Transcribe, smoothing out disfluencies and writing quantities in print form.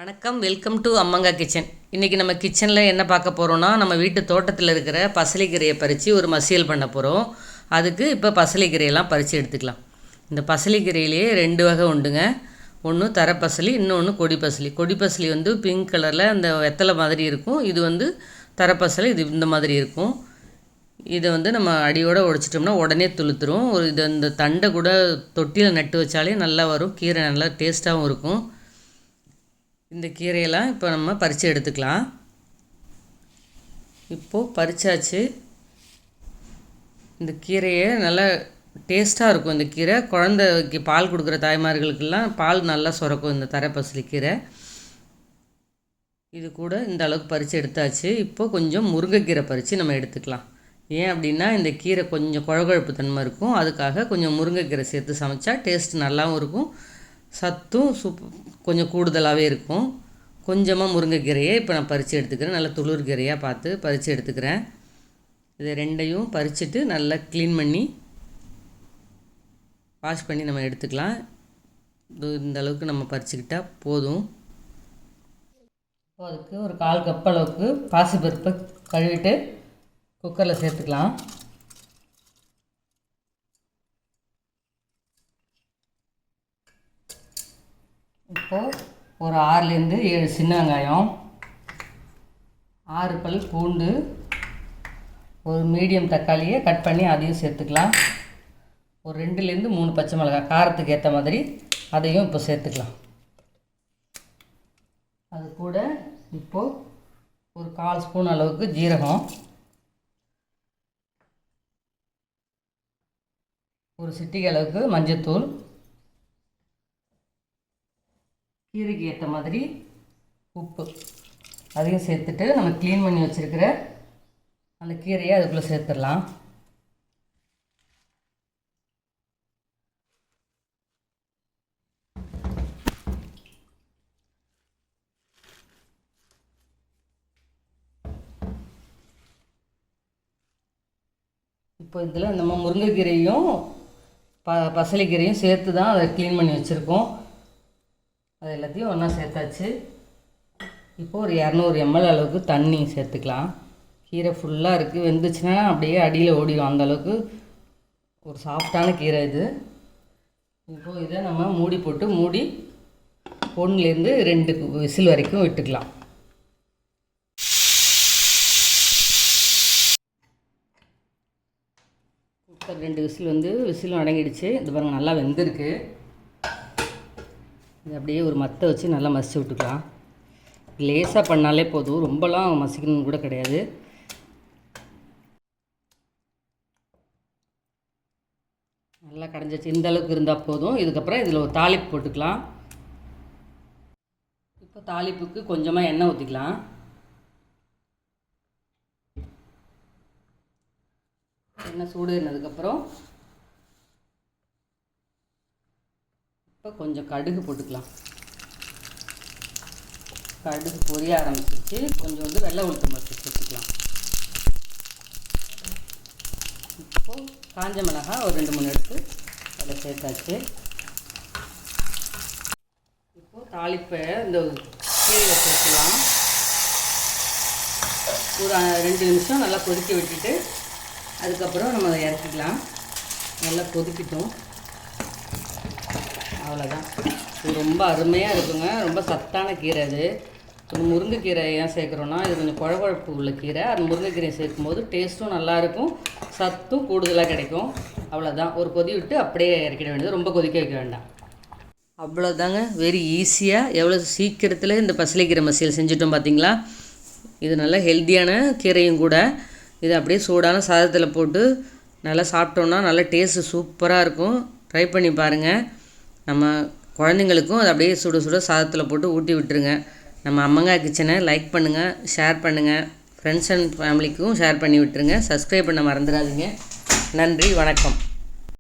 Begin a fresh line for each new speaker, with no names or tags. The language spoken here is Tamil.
வணக்கம், வெல்கம் டு அம்மங்கா கிச்சன். இன்றைக்கி நம்ம கிச்சனில் என்ன பார்க்க போகிறோன்னா, நம்ம வீட்டு தோட்டத்தில் இருக்கிற பசலிக்கீரையை பறித்து ஒரு மசியல் பண்ண போகிறோம். அதுக்கு இப்போ பசலிக்கீரையெல்லாம் பறித்து எடுத்துக்கலாம். இந்த பசலிக்கீரையிலேயே 2 வகை உண்டுங்க. ஒன்று தரப்பசலி, இன்னொன்று கொடி பசலி. கொடி பசலி வந்து பிங்க் கலரில் அந்த வெத்தலை மாதிரி இருக்கும். இது வந்து தரப்பசலி, இது இந்த மாதிரி இருக்கும். இதை வந்து நம்ம அடியோடு உடைச்சிட்டோம்னா உடனே துளுத்துரும். இந்த தண்டை கூட தொட்டியில் நட்டு வச்சாலே நல்லா வரும். கீரை நல்லா டேஸ்ட்டாகவும் இருக்கும். இந்த கீரையெல்லாம் இப்போ நம்ம பறித்து எடுத்துக்கலாம். இப்போது பறிச்சாச்சு. இந்த கீரையை நல்லா டேஸ்ட்டாக இருக்கும். இந்த கீரை குழந்தைக்கு பால் கொடுக்குற தாய்மார்களுக்கெல்லாம் பால் நல்லா சுரக்கும் இந்த தரைப்பசலி கீரை. இது கூட இந்த அளவுக்கு பறித்து எடுத்தாச்சு. இப்போது கொஞ்சம் முருங்கைக்கீரை பறித்து நம்ம எடுத்துக்கலாம். ஏன் அப்படின்னா இந்த கீரை கொஞ்சம் குழகுழப்பு தன்மை இருக்கும். அதுக்காக கொஞ்சம் முருங்கைக்கீரை சேர்த்து சமைச்சா டேஸ்ட் நல்லாவும் இருக்கும். சத்தும் கொஞ்சம் கூடுதலாகவே இருக்கும். கொஞ்சமாக முருங்கைக்கீரையை இப்போ நான் பறித்து எடுத்துக்கிறேன். நல்லா துளிர் கீரையாக பார்த்து பறித்து எடுத்துக்கிறேன். இதை 2ஐயும் பறிச்சுட்டு நல்லா க்ளீன் பண்ணி வாஷ் பண்ணி நம்ம எடுத்துக்கலாம். இந்த அளவுக்கு நம்ம பறிச்சுக்கிட்டால் போதும். அதுக்கு ஒரு 1/4 கப் அளவுக்கு பாசிப்பருப்பை கழுவிட்டு குக்கரில் சேர்த்துக்கலாம். இப்போது ஒரு 6லேருந்து 7 சின்ன வெங்காயம், 6 பல் பூண்டு, ஒரு மீடியம் தக்காளியை கட் பண்ணி அதையும் சேர்த்துக்கலாம். ஒரு 2லேருந்து 3 பச்சை மிளகாய் காரத்துக்கு ஏற்ற மாதிரி அதையும் இப்போ சேர்த்துக்கலாம். அது கூட இப்போது ஒரு 1/4 ஸ்பூன் அளவுக்கு ஜீரகம், ஒரு சிட்டிகை அளவுக்கு மஞ்சத்தூள், கீரைக்கு ஏற்ற மாதிரி உப்பு அதையும் சேர்த்துட்டு நம்ம க்ளீன் பண்ணி வச்சுருக்கிற அந்த கீரையை அதுக்குள்ளே சேர்த்துடலாம். இப்போ இதில் நம்ம முருங்கைக்கீரையும் பசலிக்கீரையும் சேர்த்து தான் அதை க்ளீன் பண்ணி வச்சுருக்கோம். அது எல்லாத்தையும் ஒன்றா சேர்த்தாச்சு. இப்போது ஒரு 200 ml அளவுக்கு தண்ணி சேர்த்துக்கலாம். கீரை ஃபுல்லாக இருக்குது. வெந்துச்சுன்னா அப்படியே அடியில் ஓடிடும். அந்தளவுக்கு ஒரு சாஃப்டான கீரை இது. இப்போது இதை நம்ம மூடி போட்டு 1லேருந்து 2 விசில் வரைக்கும் விட்டுக்கலாம். குக்கர் 2 விசிலும் அடங்கிடுச்சு. இது பாருங்கள், நல்லா வெந்திருக்கு. இது அப்படியே ஒரு மத்தை வச்சு நல்லா மசிச்சு விட்டுக்கலாம். லேசாக பண்ணாலே போதும், ரொம்பலாம் மசிக்கணும் கூட கிடையாது. நல்லா கடைஞ்சிச்சு. இந்த அளவுக்கு இருந்தால் போதும். இதுக்கப்புறம் இதில் ஒரு தாளிப்பு போட்டுக்கலாம். இப்போ தாளிப்புக்கு கொஞ்சமாக எண்ணெய் ஊற்றிக்கலாம். எண்ணெய் சூடுனதுக்கப்புறம் இப்போ கொஞ்சம் கடுகு போட்டுக்கலாம். கடுகு பொரிய ஆரம்பிச்சிச்சு. கொஞ்சம் வெள்ளை உளுத்தம் பருப்பு சேர்த்துக்கலாம். இப்போது காஞ்ச மிளகாய் ஒரு 2-3 எடுத்து அதில் சேர்த்தாச்சு. இப்போது தாளிப்பை இந்த கீரையில் சேர்த்துக்கலாம். ஒரு 2 நிமிஷம் நல்லா கொதிக்க விட்டுட்டு அதுக்கப்புறம் நம்ம அதை இறக்கிக்கலாம். நல்லா கொதிக்கிட்டோம். அவ்வளோதான். இது ரொம்ப அருமையாக இருக்குங்க. ரொம்ப சத்தான கீரை அது. முருங்கைக்கீரை ஏன் சேர்க்குறோன்னா, இது கொஞ்சம் குழகுழப்பு உள்ள கீரை. அது முருங்கைக்கீரை சேர்க்கும்போது டேஸ்ட்டும் நல்லாயிருக்கும், சத்தும் கூடுதலாக கிடைக்கும். அவ்வளோதான். ஒரு கொதி விட்டு அப்படியே இறக்கிட வேண்டியது. ரொம்ப கொதிக்க வைக்க வேண்டாம். அவ்வளோதாங்க. வெரி ஈஸியாக எவ்வளோ சீக்கிரத்தில் இந்த பசலிக்கீரை மசியல் செஞ்சுட்டோம் பார்த்தீங்களா. இது நல்ல ஹெல்த்தியான கீரையும் கூட. இது அப்படியே சூடான சாதத்தில் போட்டு நல்லா சாப்பிட்டோன்னா நல்ல டேஸ்ட்டு சூப்பராக இருக்கும். ட்ரை பண்ணி பாருங்கள். நம்ம குழந்தைங்களுக்கும் அது அப்படியே சுட சுட சாதத்தில் போட்டு ஊட்டி விட்டுருங்க. நம்ம அம்மங்கா கிச்சனை லைக் பண்ணுங்கள், ஷேர் பண்ணுங்கள், ஃப்ரெண்ட்ஸ் அண்ட் ஃபேமிலிக்கும் ஷேர் பண்ணி விட்டுருங்க. சப்ஸ்கிரைப் பண்ண மறந்துடாதீங்க. நன்றி, வணக்கம்.